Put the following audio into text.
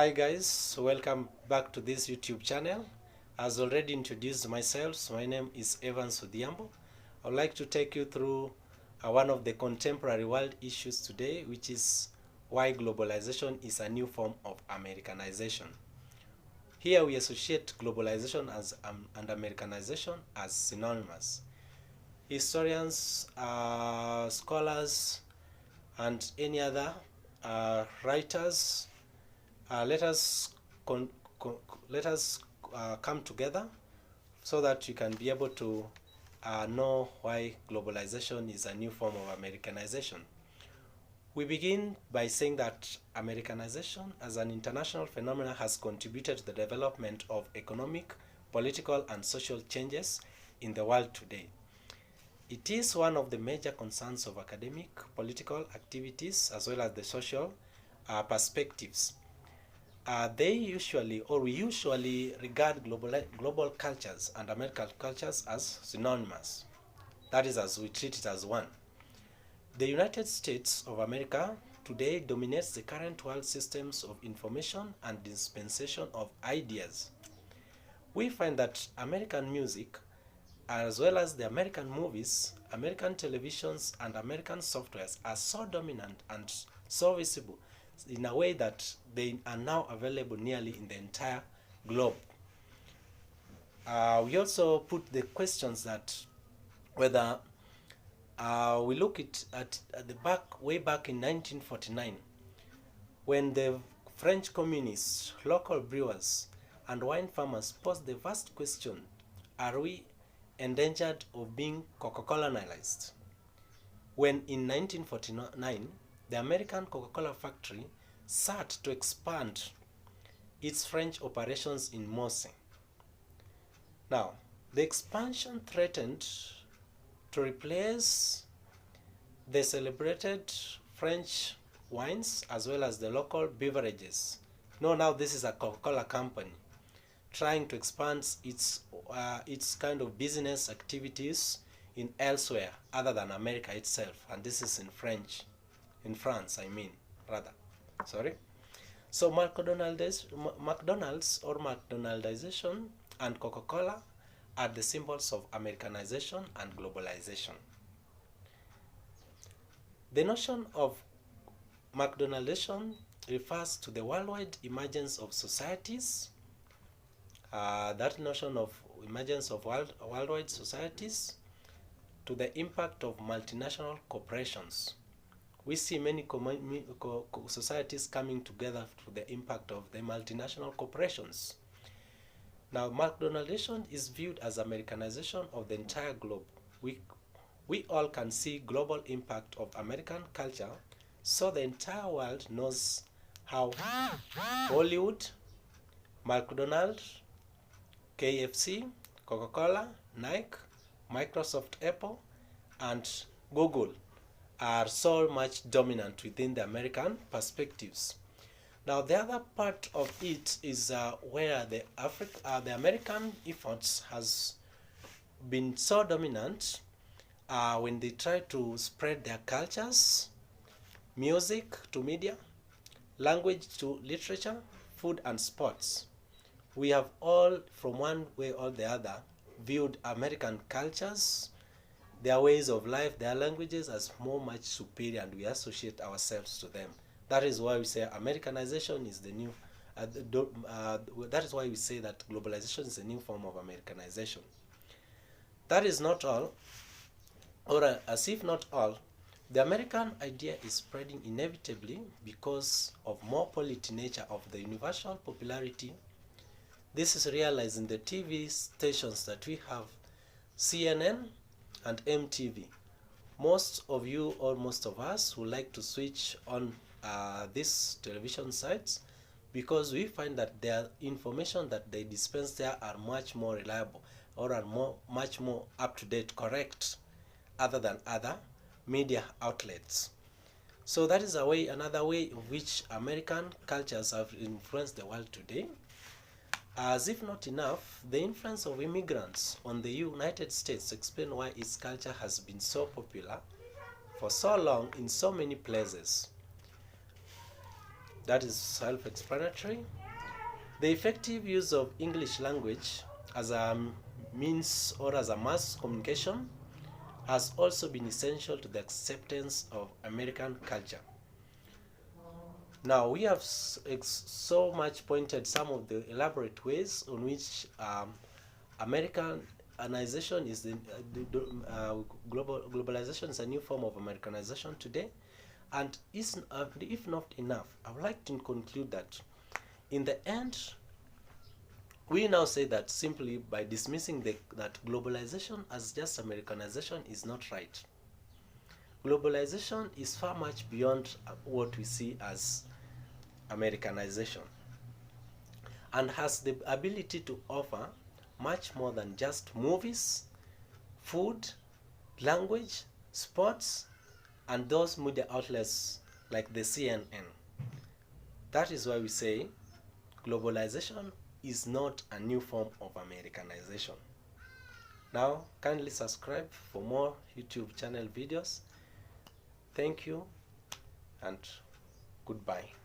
Hi guys, welcome back to this YouTube channel. As already introduced myself, my name is Evans Odhiambo. I would like to take you through one of the contemporary world issues today, which is why globalization is a new form of Americanization. Here we associate globalization and Americanization as synonymous. Historians, scholars, and any other writers let us come together so that you can be able to know why globalization is a new form of Americanization. We begin by saying that Americanization as an international phenomenon has contributed to the development of economic, political, and social changes in the world today. It is one of the major concerns of academic, political activities, as well as the social perspectives. We usually regard global cultures and American cultures as synonymous. That is, as we treat it as one. The United States of America today dominates the current world systems of information and dispensation of ideas. We find that American music, as well as the American movies, American televisions, and American softwares are so dominant and so visible in a way that they are now available nearly in the entire globe. We also put the questions that whether we look at the way back in 1949, when the French communists, local brewers, and wine farmers posed the vast question, are we endangered of being Coca-Cola-nized? When in 1949, the American Coca-Cola factory sought to expand its French operations in Morse. Now, the expansion threatened to replace the celebrated French wines as well as the local beverages. No, now this is a Coca-Cola company trying to expand its kind of business activities in elsewhere other than America itself, and this is in France, I mean, rather. Sorry. So McDonald's or McDonaldization and Coca-Cola are the symbols of Americanization and globalization. The notion of McDonaldization refers to the worldwide emergence of societies. That notion of emergence of worldwide societies to the impact of multinational corporations. We see many societies coming together to the impact of the multinational corporations. Now, McDonaldization is viewed as Americanization of the entire globe. We all can see global impact of American culture, so the entire world knows how Hollywood, McDonald's, KFC, Coca-Cola, Nike, Microsoft, Apple, and Google are so much dominant within the American perspectives. Now, the other part of it is where the American efforts has been so dominant when they try to spread their cultures, music to media, language to literature, food and sports. We have all, from one way or the other, viewed American cultures, their ways of life, their languages as much superior, and we associate ourselves to them. That is why we say Americanization is the new, that is why we say that globalization is a new form of Americanization. That is not all, or as if not all, the American idea is spreading inevitably because of more polite nature of the universal popularity. This is realized in the TV stations that we have, CNN and MTV. Most of you or most of us would like to switch on these television sites because we find that their information that they dispense there are much more reliable or are much more up-to-date, correct, other than other media outlets. So that is another way in which American cultures have influenced the world today. As if not enough, the influence of immigrants on the United States explain why its culture has been so popular for so long in so many places. That is self-explanatory. The effective use of English language as a means or as a mass communication has also been essential to the acceptance of American culture. Now, we have so much pointed some of the elaborate ways on which Americanization is globalization is a new form of Americanization today. And if not enough, I would like to conclude that in the end, we now say that simply by dismissing that globalization as just Americanization is not right. Globalization is far much beyond what we see as Americanization, and has the ability to offer much more than just movies, food, language, sports, and those media outlets like the CNN. That is why we say globalization is not a new form of Americanization. Now, kindly subscribe for more YouTube channel videos. Thank you and goodbye.